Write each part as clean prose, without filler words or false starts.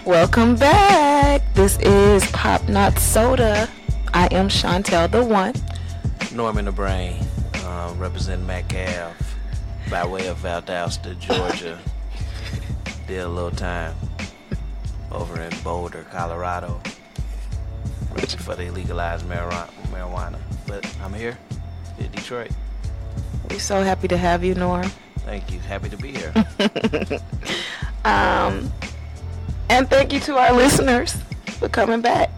Welcome back. This is Pop Not Soda. I am Chauntel the one. Norman the Brain, representing Metcalf by way of Valdosta, Georgia. Did a little time over in Boulder, Colorado, before they legalized marijuana. But I'm here in Detroit. We're so happy to have you, Norm. Thank you. Happy to be here. And thank you to our listeners for coming back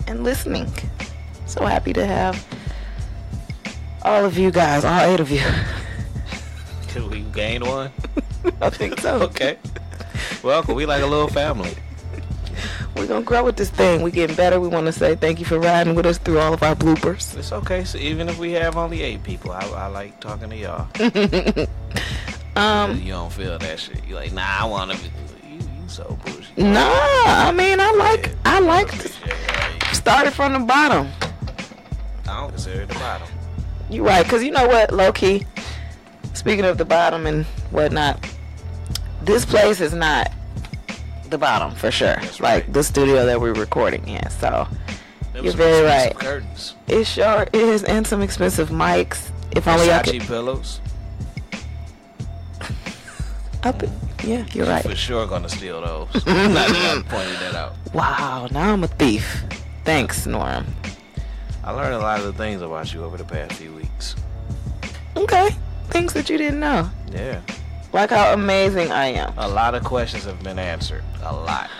and listening. So happy to have all of you guys, all 8 of you. Could we gain one? I think so. Okay. Welcome. We like a little family. We're going to grow with this thing. We're getting better. We want to say thank you for riding with us through all of our bloopers. It's okay. So even if we have only 8 people, I like talking to y'all. You don't feel that shit. You're like, nah, I want to be... You so bullshit. Nah, I mean, I like started from the bottom. I don't consider it the bottom. You're right, because you know what, low-key, speaking of the bottom and whatnot, this place is not the bottom for sure. That's right. Like the studio that we're recording in. So Them you're some very expensive right. Curtains. It sure is, and some expensive mics. If only I Versace could. pillows. Yeah, you're right. For sure gonna steal those. Not pointing that out. Wow, now I'm a thief. Thanks, Norm. I learned a lot of the things about you over the past few weeks. Okay, things that you didn't know, Yeah. like how amazing I am. A lot of questions have been answered. A lot.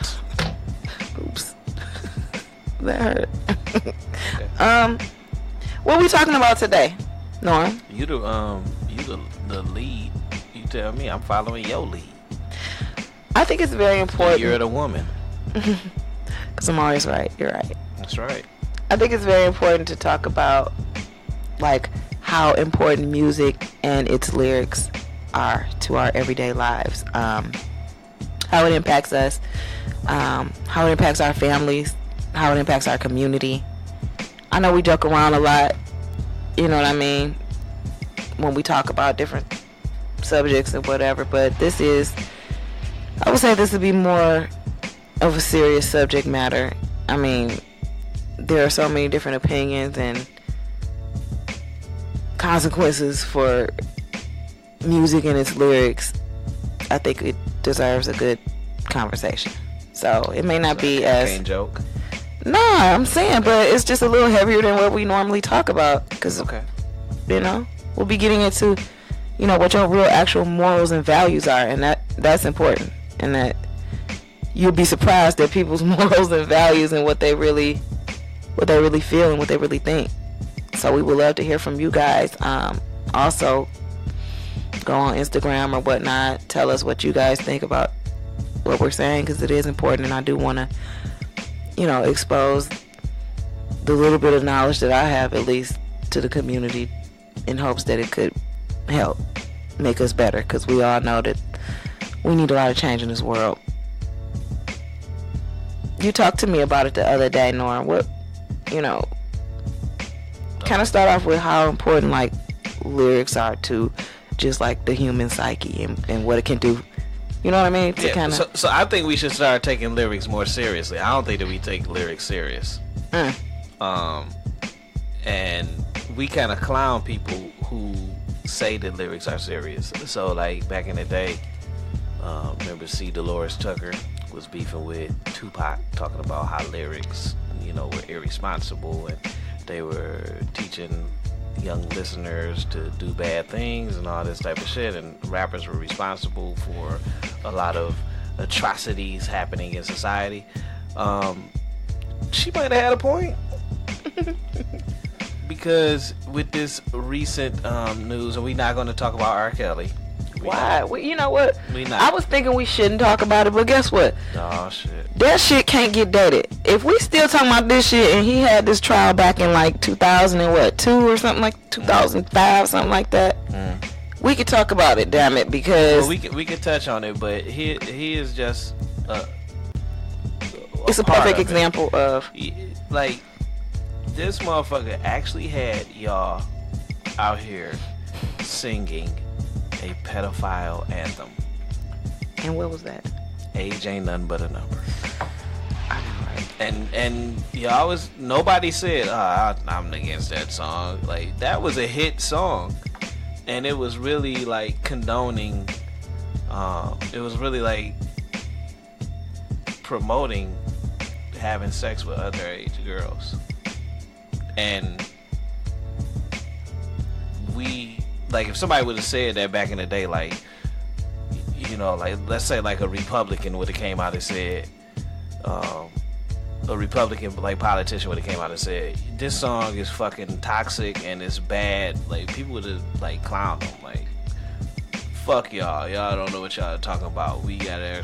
Oops, that hurt. Okay. What are we talking about today, Norm? You the lead. You tell me. I'm following your lead. I think it's very important. You're the woman. Because I'm always right. You're right. That's right. I think it's very important to talk about, like, how important music and its lyrics are to our everyday lives. How it impacts us. How it impacts our families. How it impacts our community. I know we joke around a lot. You know what I mean? When we talk about different subjects and whatever. But this is... I would say this would be more of a serious subject matter. I mean, there are so many different opinions and consequences for music and its lyrics. I think it deserves a good conversation. So it may not be as... Can't joke. No, I'm saying, but it's just a little heavier than what we normally talk about. Because, you know, we'll be getting into, you know, what your real actual morals and values are. And that's important. And that you'll be surprised at people's morals and values and what they really feel and what they really think. So we would love to hear from you guys. Also, go on Instagram or whatnot. Tell us what you guys think about what we're saying, because it is important, and I do want to, you know, expose the little bit of knowledge that I have, at least, to the community, in hopes that it could help make us better, because we all know that we need a lot of change in this world. You talked to me about it the other day, Norm. What, you know, kind of start off with how important, like, lyrics are to just, like, the human psyche and what it can do. You know what I mean? To Yeah, so I think we should start taking lyrics more seriously. I don't think that we take lyrics serious. And we kind of clown people who say that lyrics are serious. So, like, back in the day, remember C. Dolores Tucker was beefing with Tupac, talking about how lyrics, you know, were irresponsible, and they were teaching young listeners to do bad things and all this type of shit, and rappers were responsible for a lot of atrocities happening in society. She might have had a point. Because with this recent news, and we're not going to talk about R. Kelly. Why? You know what? I was thinking we shouldn't talk about it, but guess what? Oh, shit. That shit can't get dated. If we still talking about this shit, and he had this trial back in like 2002 or something, like 2005, something like that, we could talk about it, damn it, because... Well, we could touch on it, but he is just... it's a perfect example of... Like, this motherfucker actually had y'all out here singing a pedophile anthem. And what was that? Age ain't nothing but a number. And you always, nobody said, I'm against that song. Like, that was a hit song. And it was really like condoning, it was really like promoting having sex with underage girls. And like, if somebody would have said that back in the day, like, you know, like, let's say like a Republican would have came out and said, a Republican like politician would have came out and said, this song is fucking toxic and it's bad, like, people would have like clowned them, like, fuck y'all don't know what y'all are talking about, we gotta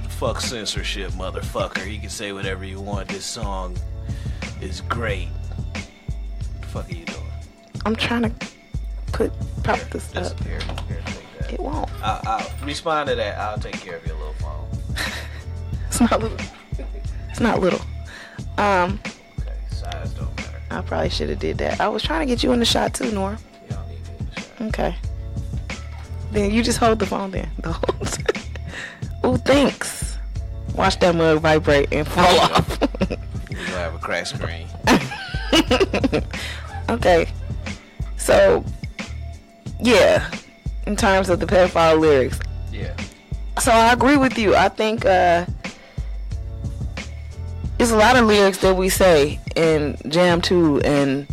fuck censorship, motherfucker, you can say whatever you want, this song is great. What the fuck are you doing? I'm trying to prop this up. Here, take that. It won't. I'll respond to that. I'll take care of your little phone. It's not little. It's not little. Okay, size don't matter. I probably should have did that. I was trying to get you in the shot too, Nora. You don't need me in the shot. Okay. Then you just hold the phone then the whole time. Ooh, thanks. Watch that mug vibrate and fall off. You're gonna have a crack screen. Okay. So, yeah, in terms of the pedophile lyrics. Yeah. So I agree with you. I think there's a lot of lyrics that we say and jam to and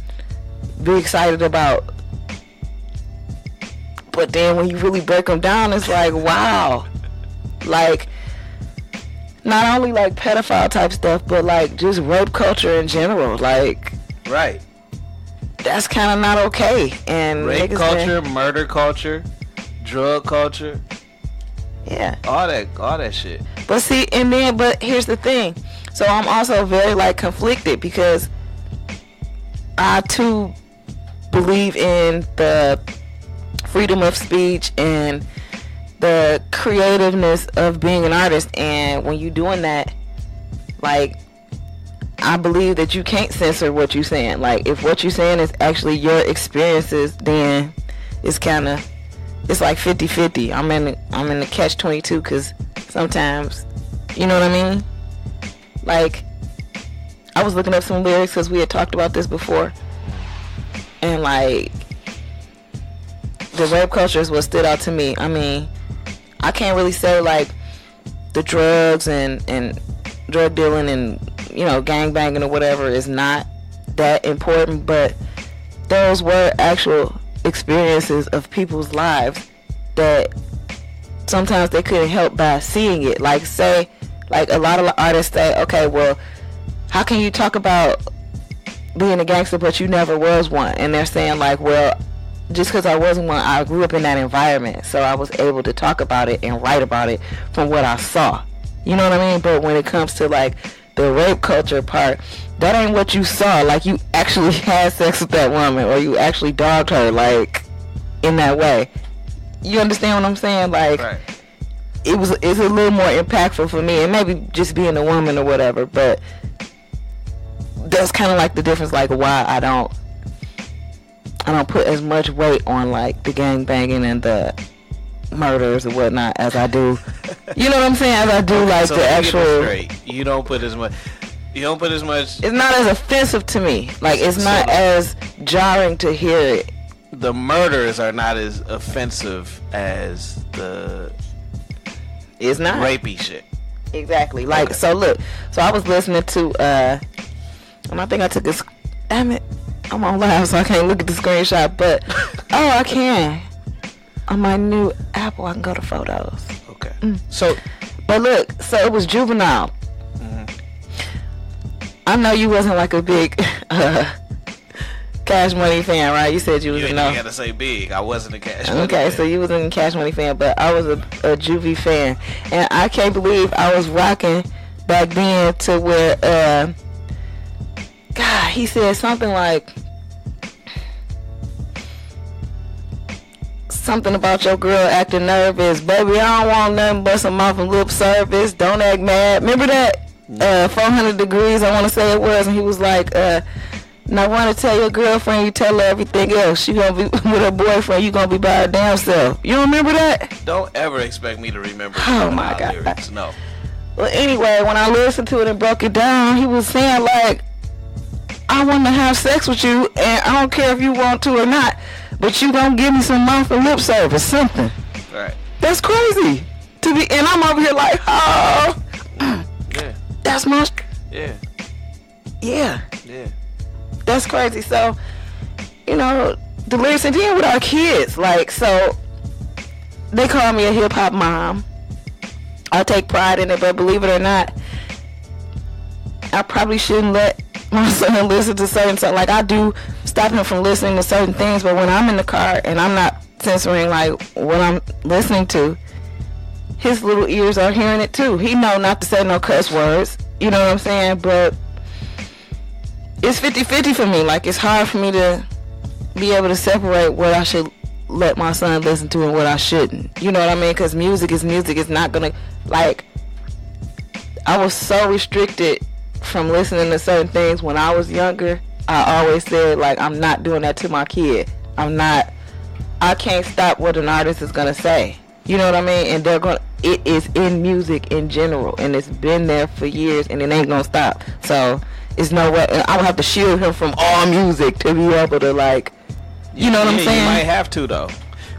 be excited about. But then when you really break them down, it's like, wow. Like, not only like pedophile type stuff, but like just rape culture in general. Like, right. That's kind of not okay. And rape culture, murder culture, drug culture. Yeah. All that shit. But see, but here's the thing. So I'm also very like conflicted because I too believe in the freedom of speech and the creativeness of being an artist. And when you're doing that, like, I believe that you can't censor what you're saying. Like, if what you're saying is actually your experiences, then it's like 50-50. I'm in the catch-22 because sometimes, you know what I mean? Like, I was looking up some lyrics because we had talked about this before, and like, the rape culture is what stood out to me. I mean, I can't really say like the drugs and drug dealing and, you know, gang banging or whatever is not that important, but those were actual experiences of people's lives that sometimes they couldn't help by seeing it. Like, say, like a lot of artists say, okay, well, how can you talk about being a gangster but you never was one? And they're saying like, well, just because I wasn't one, I grew up in that environment, so I was able to talk about it and write about it from what I saw. You know what I mean? But when it comes to like the rape culture part, that ain't what you saw. Like, you actually had sex with that woman, or you actually dogged her, like, in that way. You understand what I'm saying? Like, right. It's a little more impactful for me, and maybe just being a woman or whatever, but that's kind of like the difference, like why I don't put as much weight on like the gang banging and the murders or whatnot as I do. You know what I'm saying? As I do like so the actual. You don't put as much. It's not as offensive to me. Like, it's not as jarring to hear it. The murders are not as offensive as the. It's not rapey shit. Exactly. Like, okay. So look. So I was listening to and I think I took this. Damn it. I'm on live, so I can't look at the screenshot, but I can. On my new Apple, I can go to photos. Okay. So, but look, so it was Juvenile. Mm-hmm. I know you wasn't like a big Cash Money fan, right? You said you was. You gotta say big. I wasn't a Cash Money fan. Okay, so you wasn't a Cash Money fan, but I was a Juvie fan, and I can't believe I was rocking back then to where God, he said something like. Something about your girl acting nervous. Baby, I don't want nothing but some mouth and lip service. Don't act mad. Remember that? 400 Degrees, I want to say it was. And he was like, now want to tell your girlfriend, you tell her everything else. She going to be with her boyfriend. You going to be by her damn self. You don't remember that? Don't ever expect me to remember my God. lyrics. No. Well, anyway, when I listened to it and broke it down, he was saying like, I want to have sex with you, and I don't care if you want to or not, but you gonna give me some mouth and lip service, something. Right. That's crazy to be, and I'm over here like, oh, yeah, that's my, yeah, yeah, yeah. That's crazy. So, you know, the lyrics, and then with our kids, like, so they call me a hip hop mom. I take pride in it, but believe it or not, I probably shouldn't let my son listen to certain stuff. Like, I do stop him from listening to certain things, but when I'm in the car and I'm not censoring like what I'm listening to, his little ears are hearing it too. He know not to say no cuss words, you know what I'm saying? But it's 50-50 for me. Like, it's hard for me to be able to separate what I should let my son listen to and what I shouldn't. You know what I mean? Because music is music. It's not gonna, like, I was so restricted from listening to certain things when I was younger. I always said, like, I'm not doing that to my kid. I can't stop what an artist is gonna say. You know what I mean? And it is in music in general, and it's been there for years, and it ain't gonna stop. So it's no way. I would have to shield him from all music to be able to, like, you know what I'm saying? You might have to, though,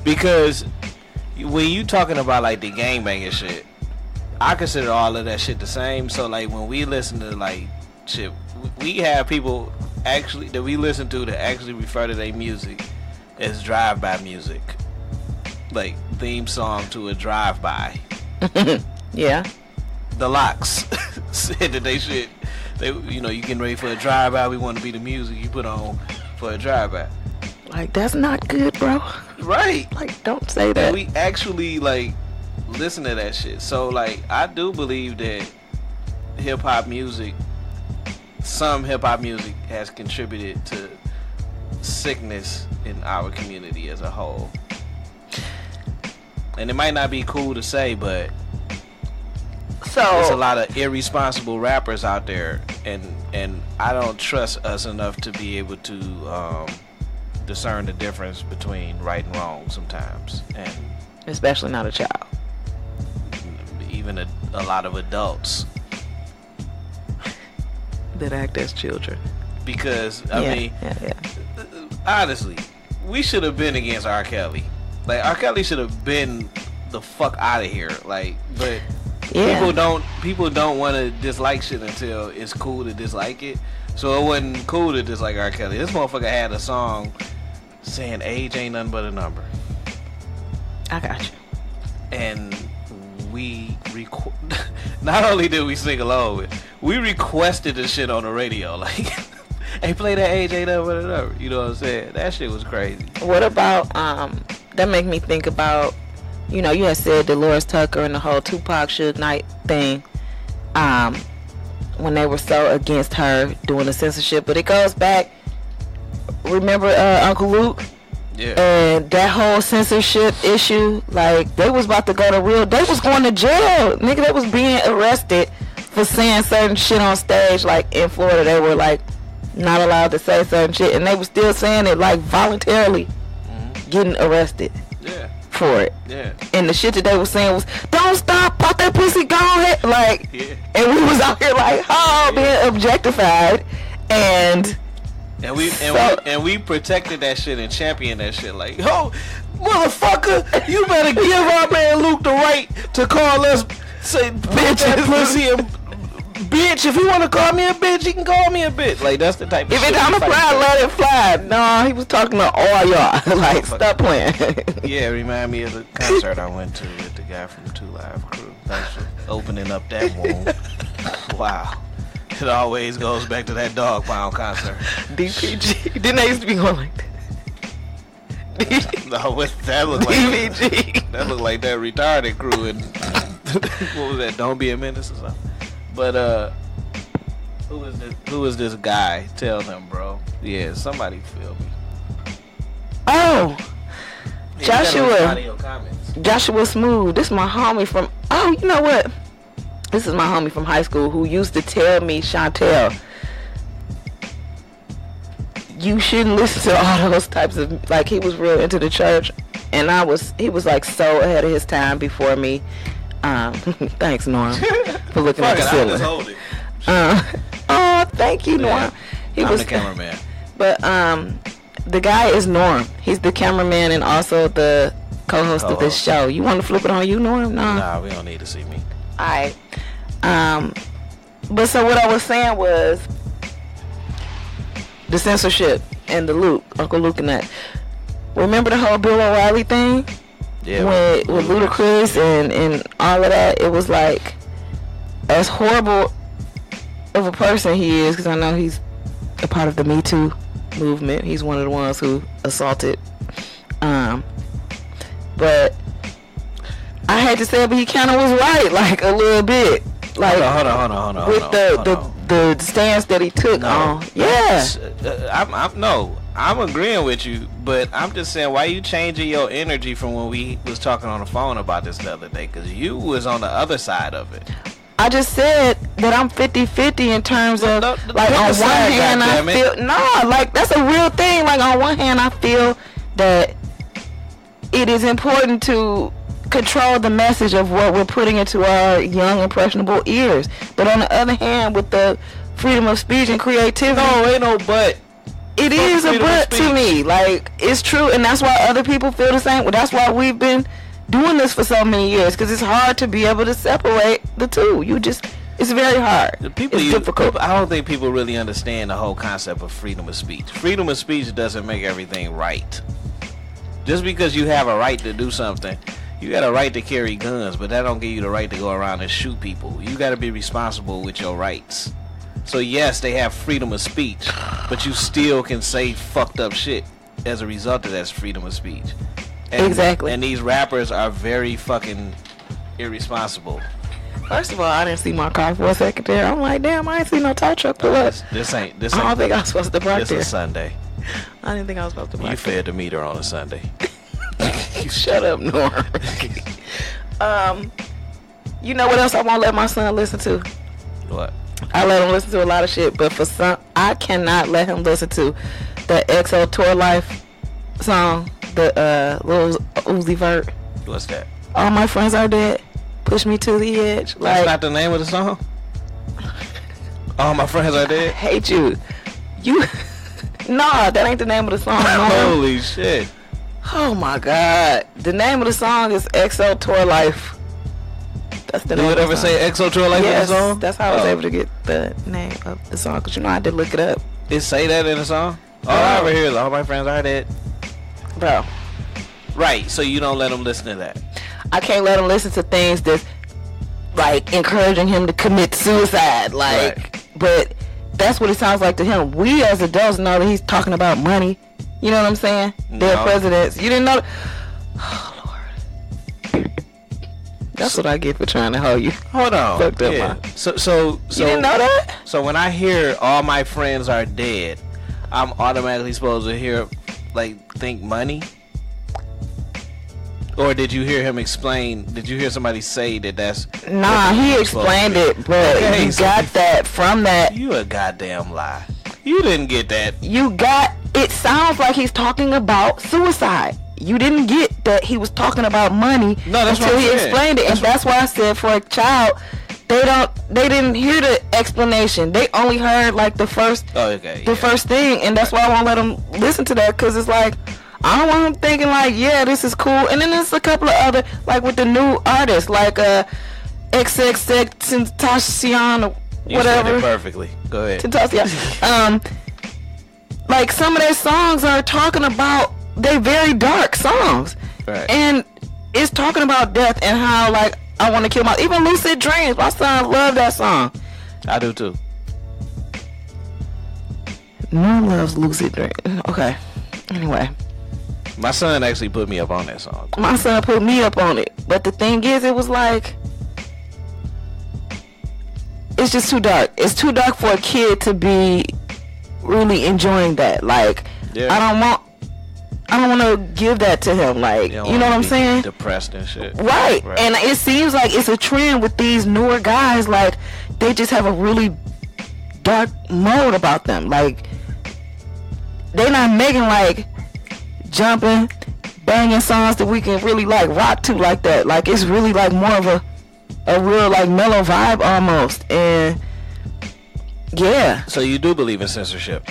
because when you talking about like the gangbanging shit, I consider all of that shit the same. So like when we listen to like shit, we have people actually that we listen to that actually refer to their music as drive-by music, like theme song to a drive-by. Yeah. The Locks said that they you know, you getting ready for a drive-by. We want to be the music you put on for a drive-by. Like, that's not good, bro. Right. Like, don't say that. And we actually like listen to that shit. So like, I do believe that hip-hop music, some hip-hop music has contributed to sickness in our community as a whole. And it might not be cool to say, but there's a lot of irresponsible rappers out there, and I don't trust us enough to be able to discern the difference between right and wrong sometimes, and especially not a child. Even a lot of adults that act as children. Because I mean, honestly, we should have been against R. Kelly. Like, R. Kelly should have been the fuck out of here. Like, but people don't want to dislike shit until it's cool to dislike it. So it wasn't cool to dislike R. Kelly. This motherfucker had a song saying age ain't nothing but a number. I got you. And we not only did we sing along with it, we requested the shit on the radio. Like, hey, play that age ain't nothing but a number. You know what I'm saying? That shit was crazy. What about that make me think about, you know, you had said Dolores Tucker and the whole Tupac Suge Knight thing, when they were so against her doing the censorship. But it goes back, remember Uncle Luke? Yeah. And that whole censorship issue, like, they was about to go to they was going to jail. Nigga, they was being arrested for saying certain shit on stage. Like, in Florida, they were, like, not allowed to say certain shit, and they were still saying it, like, voluntarily getting arrested for it. Yeah. And the shit that they were saying was, don't stop, pop that pussy, go ahead. Like, and we was out here like, being objectified, and we protected that shit and championed that shit. Like, oh, motherfucker, you better give our man Luke the right to call us, say, bitch, that pussy, and bitch. If he want to call me a bitch, he can call me a bitch. Like, that's the type of if shit. If it's on the fly, let it fly. No, he was talking to all y'all. Like, stop playing. Yeah, remind me of the concert I went to with the guy from 2 Live Crew. Thanks for opening up that wound. Wow. It always goes back to that Dog Pound concert. DPG. Didn't they used to be going like that? No, that looked like DPG. That looked like that retarded crew. And what was that? Don't Be a Menace or something. But who is this guy? Tell them, bro. Yeah, somebody feel me. Oh, yeah, Joshua Smooth. This is my homie from. Oh, you know what? This is my homie from high school who used to tell me, Chauntel, you shouldn't listen to all those types of, like, he was real into the church, and he was like so ahead of his time before me. Thanks, Norm, for looking at the Fuck it, ceiling. I'll just hold it. Oh, thank you, Norm. Yeah, I'm the cameraman. But the guy is Norm. He's the cameraman and also the co-host of this show. You want to flip it on you, Norm? No. Nah, we don't need to see me. All right. But so what I was saying was the censorship and the Luke, Uncle Luke and that. Remember the whole Bill O'Reilly thing? Yeah. With Ludacris and all of that? It was like, as horrible of a person he is, because I know he's a part of the Me Too movement. He's one of the ones who assaulted. But I had to say it, but he kind of was right, like a little bit. Like, hold on. With the stance that he took on. Yeah. I'm agreeing with you, but I'm just saying, why you changing your energy from when we was talking on the phone about this the other day? Because you was on the other side of it. I just said that I'm 50-50 in terms of, like, on one hand I feel, like, that's a real thing. Like, on one hand I feel that it is important to control the message of what we're putting into our young, impressionable ears. But on the other hand, with the freedom of speech and creativity, no, ain't no but. It is a but to me. Like, it's true, and that's why other people feel the same. Well, that's why we've been doing this for so many years, because it's hard to be able to separate the two. It's very hard. It's difficult. I don't think people really understand the whole concept of freedom of speech. Freedom of speech doesn't make everything right. Just because you have a right to do something, you got a right to carry guns, but that don't give you the right to go around and shoot people. You got to be responsible with your rights. So yes, they have freedom of speech, but you still can say fucked up shit as a result of that freedom of speech. Exactly. And these rappers are very fucking irresponsible. First of all, I didn't see my car for a second there. I'm like, damn, I ain't see no tow truck pull up. This ain't. I don't think I was supposed to park there. This is Sunday. I didn't think I was supposed to park. You fed the meter on a Sunday. You shut up, Norm. You know what else I won't let my son listen to? What? I let him listen to a lot of shit, but for some, I cannot let him listen to the XO Tour Life song, the Lil Uzi Vert. What's that? All my friends are dead. Push me to the edge. That's not the name of the song? All my friends are dead? I hate you. Nah, that ain't the name of the song. Holy shit. Oh my god. The name of the song is XO Tour Life. That's the name of the song. Did you ever say XO Tour Life in the song? That's how I was able to get the name of the song, because I did look it up. It say that in the song? All I ever hear is all my friends are dead. Bro. Right, so you don't let them listen to that. I can't let him listen to things that's like encouraging him to commit suicide. Like, right. But that's what it sounds like to him. We as adults know that he's talking about money. You know what I'm saying? No. They're presidents. You didn't know that? Oh, Lord. That's what I get for trying to hold you. Hold on. Fucked up, yeah. So you didn't know that? So when I hear all my friends are dead, I'm automatically supposed to hear, like, think money? Or did you hear him explain? Did you hear somebody say that's? Nah, he explained it, but okay, you got that from that. You a goddamn lie. You didn't get that. You got. It sounds like he's talking about suicide. You didn't get that he was talking about money until he explained it, and that's why I said for a child, they didn't hear the explanation. They only heard like the first, first thing, and that's why I won't let them listen to that, because it's like, I don't want him thinking like, yeah, this is cool. And then there's a couple of other, like with the new artists, like XXXTentacion or whatever. You said it perfectly. Go ahead. Tentacion. Like some of their songs are talking about, they very dark songs. Right. And it's talking about death and how like I want to kill even Lucid Dreams. My son loved that song. I do too. No one loves Lucid Dreams. Okay. Anyway. My son actually put me up on that song. My son put me up on it. But the thing is, it was like, it's just too dark. It's too dark for a kid to be really enjoying that. Like, yeah. I don't want to give that to him. Like, you know what I'm saying? Depressed and shit. Right. And it seems like it's a trend with these newer guys. Like, they just have a really dark mode about them. Like, they're not making like jumping, banging songs that we can really like rock to like that. Like, it's really like more of a a real like mellow vibe almost. And yeah. So you do believe in censorship?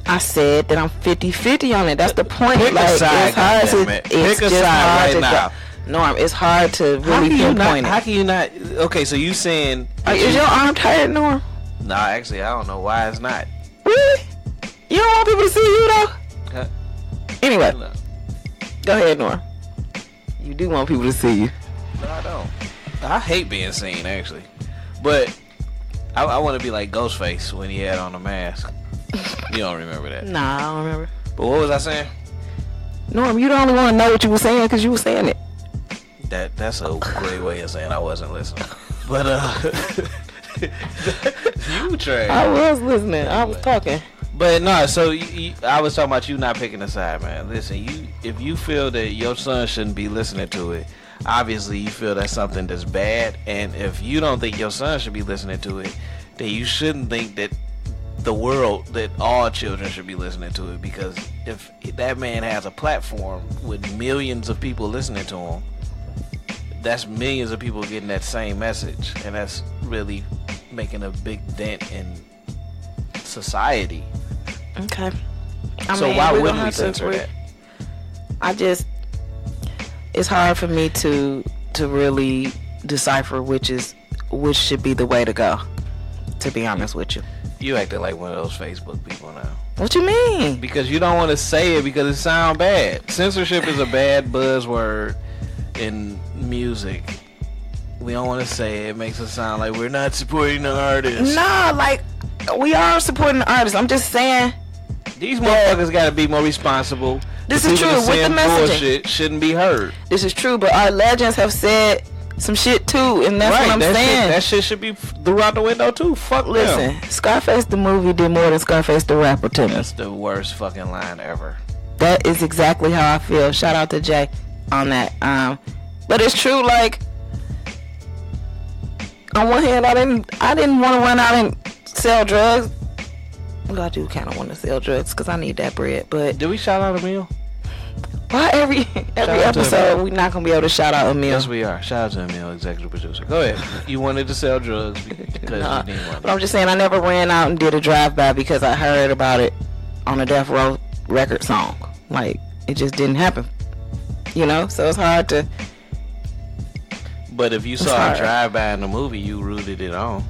I said that I'm 50-50 on it. That's the point. Pick like a side, it's hard to pick a side right now. Norm, it's hard to really pinpoint it. How can you not? Okay, so you saying is your arm tired, Norm? No, actually, I don't know why it's not. Really? You don't want people to see you though? Huh? Anyway, go ahead, Norm. You do want people to see you. No, I don't. I hate being seen, actually. But I want to be like Ghostface when he had on the mask. You don't remember that? Nah, I don't remember. But what was I saying? Norm, you don't only want to know what you were saying because you were saying it. That's a great way of saying I wasn't listening. But you trash. I was listening. I was talking. But no, so I was talking about you not picking a side, man. Listen, if you feel that your son shouldn't be listening to it, obviously you feel that's something that's bad. And if you don't think your son should be listening to it, then you shouldn't think that that all children should be listening to it. Because if that man has a platform with millions of people listening to him, that's millions of people getting that same message, and that's really making a big dent in society. Okay. So why wouldn't we censor that? It's hard for me to really decipher which should be the way to go, to be honest with you. You acting like one of those Facebook people now. What you mean? Because you don't want to say it because it sounds bad. Censorship is a bad buzzword in music. We don't want to say it. It makes it sound like we're not supporting the artists. Nah, like we are supporting the artists. I'm just saying these motherfuckers got to be more responsible. This is true. With the messaging, bullshit shouldn't be heard. This is true, but our legends have said some shit too, and that's what I'm saying. That shit should be threw out the window too. Fuck them. Listen, Scarface the movie did more than Scarface the rapper to me. That's the worst fucking line ever. That is exactly how I feel. Shout out to Jay on that. But it's true. Like on one hand, I didn't want to run out and sell drugs. Well, I do kind of want to sell drugs because I need that bread. But did we shout out Emil? Why every episode we're not gonna be able to shout out Emil? Yes, we are. Shout out to Emil, executive producer. Go ahead. You wanted to sell drugs because you need one. But I'm just saying I never ran out and did a drive-by because I heard about it on a Death Row record song. Like it just didn't happen. You know, so it's hard to. But if you saw a drive-by in the movie, you rooted it on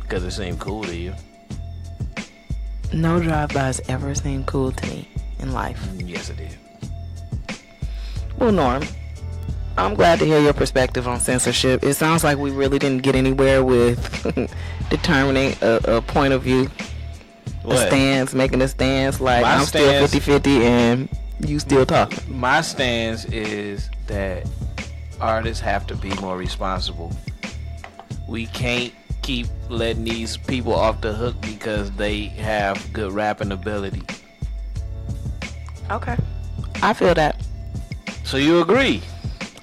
because it seemed cool to you. No drive-bys ever seemed cool to me in life. Yes, it did. Well, Norm, I'm glad to hear your perspective on censorship. It sounds like we really didn't get anywhere with determining a point of view, a stance, making a stance. Like, I'm still 50-50 and you still talking. My stance is that artists have to be more responsible. We can't keep letting these people off the hook because they have good rapping ability. Okay. I feel that. So you agree?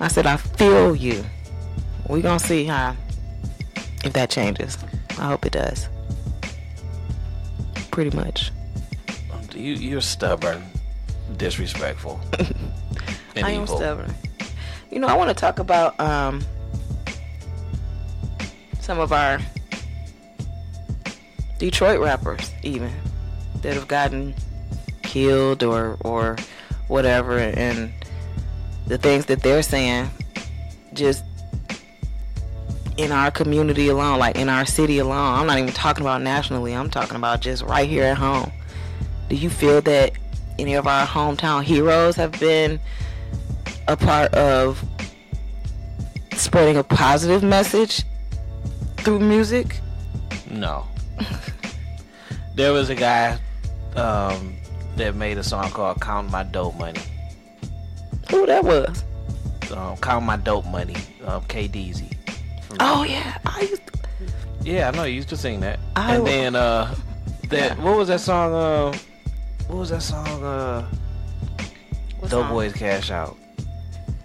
I said I feel you. We gonna see if that changes. I hope it does. Pretty much. You're stubborn, disrespectful, and I am evil. stubborn. You know, I want to talk about some of our Detroit rappers, even that have gotten killed or whatever, and the things that they're saying just in our community alone, like in our city alone. I'm not even talking about nationally. I'm talking about just right here at home. Do you feel that any of our hometown heroes have been a part of spreading a positive message through music? No. There was a guy that made a song called Count My Dope Money. Who that was? Count My Dope Money, KDZ. Oh yeah, Yeah, I know you used to sing that. What was that song? Dope Boys Cash Out.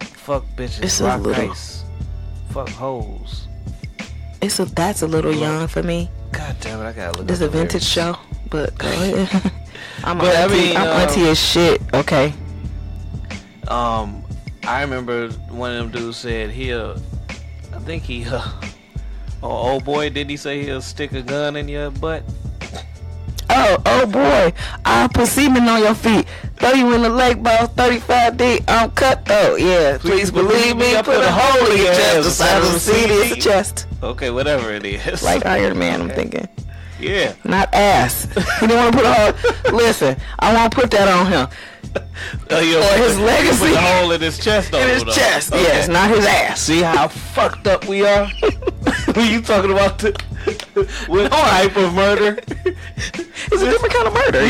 Fuck bitches, rock ice. Fuck hoes. That's a little young for me. God damn it, I gotta look. This is a vintage show, but go ahead. I'm auntie as shit. Okay. I remember one of them dudes said think he, old boy, did he say he'll stick a gun in your butt? Oh boy, I'll put semen on your feet. Throw you in the lake, ball 35 deep. I'm cut though. Yeah, please believe me. I put a hole in your chest. The size of the CD is a chest. Okay, whatever it is. Like Iron Man, I'm thinking. Yeah. Not ass. You don't want to put a hole. Listen, I won't put that on him. Or his legacy. Put a hole in his chest. In his chest. Okay. Yes, not his ass. See how fucked up we are? When you talking about with type of murder? It's a different kind of murder.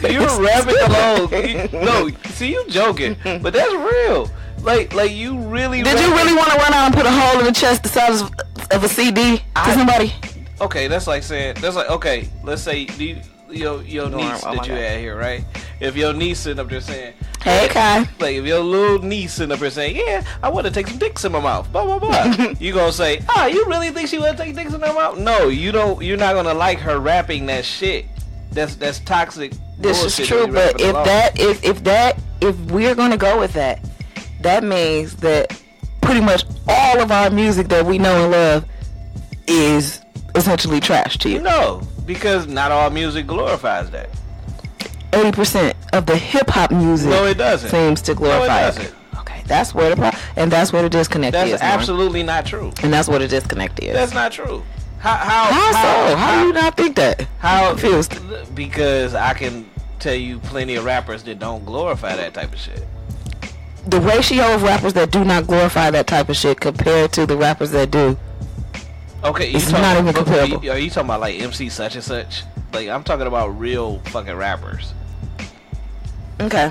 You're rapping along. No, see, you joking, but that's real. Like you really. Did you really want to run out and put a hole in the chest the size of a CD to somebody? Okay, that's like okay. Let's say your niece that you had here, right? If your niece sitting up there saying, "Hey, Kai," like if your little niece sitting up there saying, "Yeah, I want to take some dicks in my mouth," blah blah blah, you gonna say, "Ah, you really think she want to take dicks in her mouth?" No, you don't. You're not gonna like her rapping that shit. That's toxic. This is true, but if we're gonna go with that, that means that pretty much all of our music that we know and love is essentially trash to you. No, because not all music glorifies that. 80% of the hip hop music no, it doesn't. Seems to glorify no, it doesn't. Okay, that's where the disconnect is. That's absolutely not true. And that's where the disconnect is. That's not true. How so? How do you not think that? How it feels? Because I can tell you plenty of rappers that don't glorify that type of shit. The ratio of rappers that do not glorify that type of shit compared to the rappers that do. Okay, it's not even comparable. Are you talking about like MC such and such? Like I'm talking about real fucking rappers. Okay,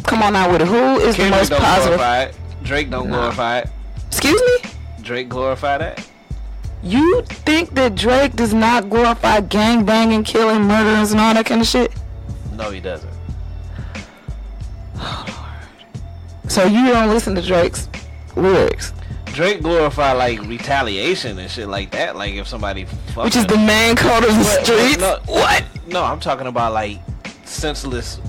come on out with it. Who is Kendrick the most don't positive? Glorify it. Drake don't glorify it. Excuse me? Drake glorify that? You think that Drake does not glorify gang banging, killing, murderers, and all that kind of shit? No, he doesn't. Oh Lord. So you don't listen to Drake's lyrics? Drake glorify like retaliation and shit like that. Like if somebody which is the main code of the streets. No, what? No, I'm talking about like senseless.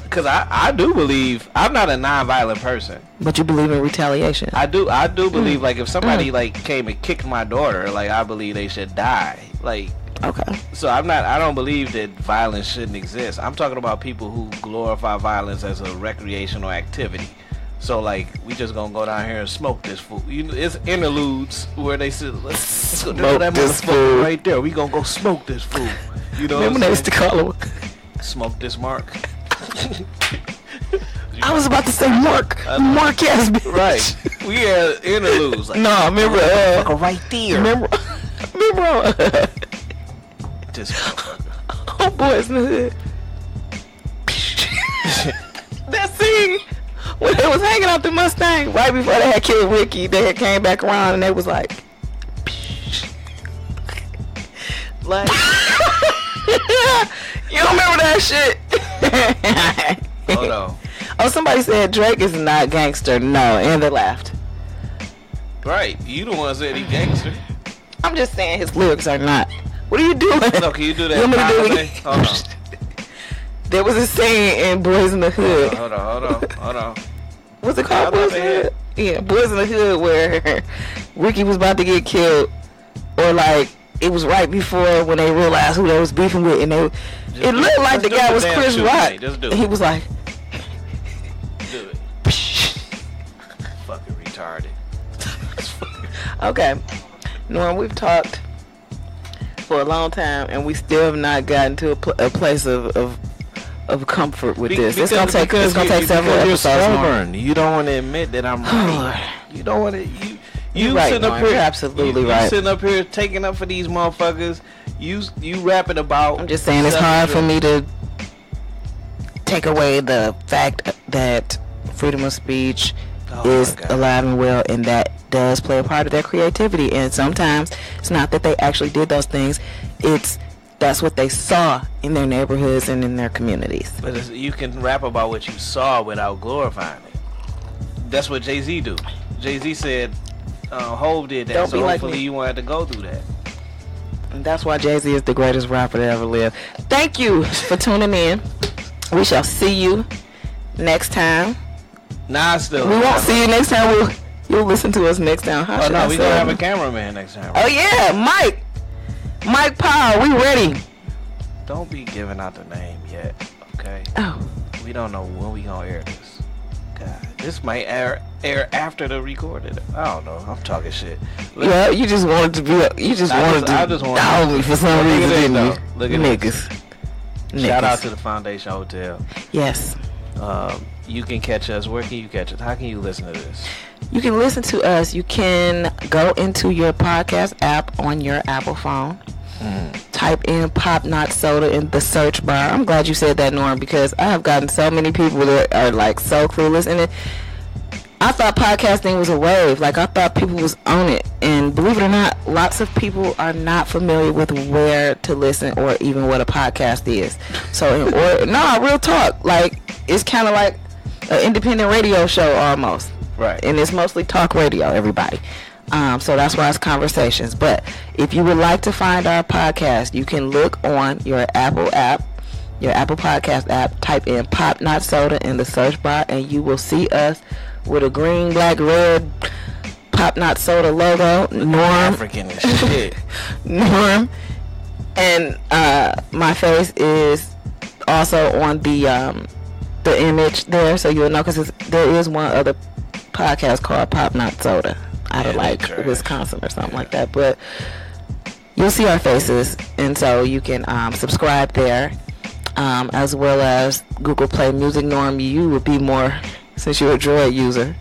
Because I do believe I'm not a non-violent person. But you believe in retaliation. I do believe like if somebody like came and kicked my daughter, like I believe they should die. Like okay. So I don't believe that violence shouldn't exist. I'm talking about people who glorify violence as a recreational activity. So like we just gonna go down here and smoke this food. You know, it's interludes where they said, let's go do that motherfucker right there. We gonna go smoke this food. You know, remember they used to call him smoke this Mark. I was about to say Mark. Mark ass bitch. Right. We had interludes. Like, no, remember right there. Remember this oh boys in the hood. That scene when they was hanging out the Mustang right before they had killed Ricky, they had came back around and they was like you don't remember that shit? Hold on. Oh, somebody said Drake is not gangster. No, and they laughed. Right, you the one said he gangster. I'm just saying his lyrics are not. What are you doing? No, can you do that? You want me to do it? Hold on. There was a scene in Boys in the Hood. Hold on. What's it called? Boys in the Hood? Yeah, Boys in the Hood, where Ricky was about to get killed, or like it was right before when they realized who they was beefing with, and it looked like the guy was Chris Rock. And he was like, do it. Fucking retarded. Okay, Norm, we've talked for a long time, and we still have not gotten to a place of comfort with this. It's gonna take several episodes. Stubborn. You don't want to admit that I'm right. You don't want to. You right, sitting up here. You're absolutely right. You sitting up here taking up for these motherfuckers. You rapping about. I'm just saying it's hard for me to take away the fact that freedom of speech is alive and well, and that does play a part of their creativity. And sometimes it's not that they actually did those things. That's what they saw in their neighborhoods and in their communities. But you can rap about what you saw without glorifying it. That's what Jay-Z do. Jay-Z said Hov did that, so hopefully you wanted to go through that. And that's why Jay-Z is the greatest rapper to ever live. Thank you for tuning in. We shall see you next time. Nah, still. We won't see you next time. You'll listen to us next time. Oh no, we gonna have a cameraman next time. Oh yeah, Mike Powell, we ready. Don't be giving out the name yet, okay? Oh. We don't know when we gonna air this. God, this might air after the recorded. I don't know. I'm talking shit. Yeah, you just wanted to be. You just wanted to dog me for some reason, didn't you? Look at niggas. Shout out to the Foundation Hotel. Yes. You can catch us. Where can you catch us? How can you listen to this? You can listen to us. You can go into your podcast app on your Apple phone. Type in Pop Not Soda in the search bar. I'm glad you said that, Norm, because I have gotten so many people that are like so clueless in it. I thought podcasting was a wave. Like, I thought people was on it. And believe it or not, lots of people are not familiar with where to listen or even what a podcast is. So, real talk. Like, it's kind of like an independent radio show almost. Right. And it's mostly talk radio, everybody. So that's why it's conversations. But if you would like to find our podcast, you can look on your Apple podcast app, type in Pop Not Soda in the search bar, and you will see us with a green, black, red Pop Not Soda logo. Norm. African as shit. Norm. And my face is also on the image there, so you'll know, because there is one other podcast called Pop Not Soda out of like Wisconsin or something like that, but you'll see our faces, and so you can subscribe there, as well as Google Play Music. Norm, you would be more, since you're a Droid user,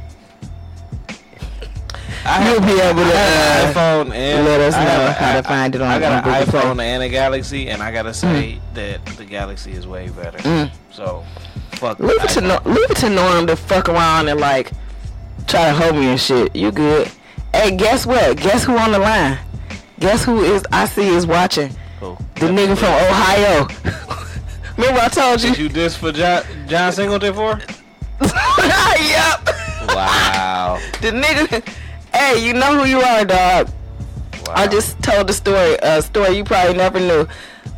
you'll be able to iPhone and let us know how to find it on Google Play. I got an iPhone and a Galaxy, and I gotta say that the Galaxy is way better. So fuck. Leave it to Norm to fuck around and like try to hold me and shit. You good? Hey, guess what? Guess who on the line? Guess who I see is watching? Who? The nigga from Ohio. Remember I told you? Did you diss for John Singleton for? Yup. Wow. The nigga. Hey, you know who you are, dog. Wow. I just told the story, a story you probably never knew,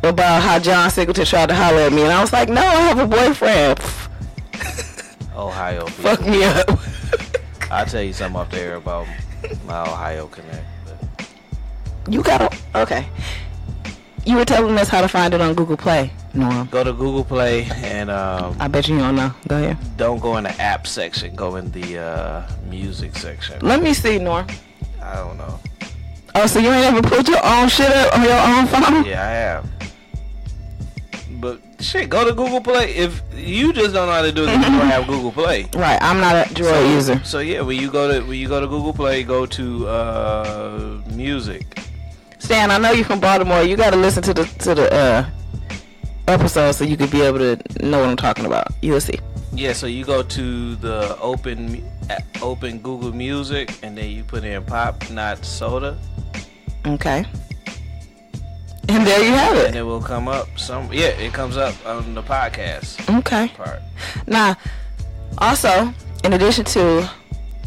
about how John Singleton tried to holler at me, and I was like, no, I have a boyfriend. Ohio. People. Fuck me up. I'll tell you something up there about my Ohio connect. But. You gotta, okay. You were telling us how to find it on Google Play, Norm. Go to Google Play and I bet you don't know. Go ahead. Don't go in the app section. Go in the music section. Let me see, Norm. I don't know. Oh, so you ain't ever put your own shit up on your own phone? Yeah, I have. But shit, go to Google Play. If you just don't know how to do it, you don't have Google Play. Right, I'm not a Droid user. So yeah, when you go to Google Play, go to music. Stan, I know you're from Baltimore. You got to listen to the episode so you could be able to know what I'm talking about. You'll see. Yeah, so you go to the open Google Music, and then you put in Pop Not Soda. Okay. And there you have it. And it will come up it comes up on the podcast. Okay. Part. Now, also, in addition to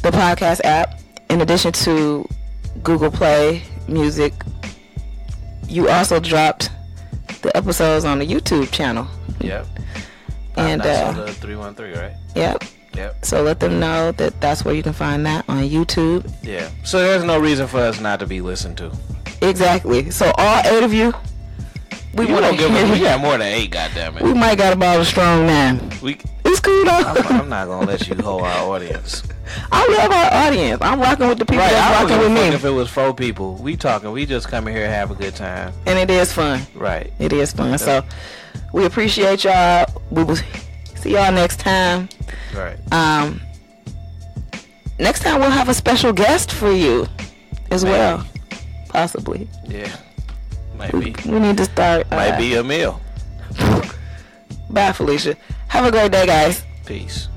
the podcast app, in addition to Google Play Music, you also dropped the episodes on the YouTube channel. Yep. And Soda 313, right? Yep. Yep. So let them know that that's where you can find that on YouTube. Yeah. So there's no reason for us not to be listened to. Exactly. So all 8 of you, we want to hear. We got more than 8, goddammit. We might got about a strong 9. It's cool though. I'm not gonna let you hold our audience. I love our audience. I'm rocking with the people that's rocking with me. If it was 4 people, we just come in here and have a good time. And it is fun. Right. It is fun. So we appreciate y'all. We will see y'all next time. Right. Next time we'll have a special guest for you as well. Possibly. Yeah. Might be. We need to start. Might be a meal. Bye, Felicia. Have a great day, guys. Peace.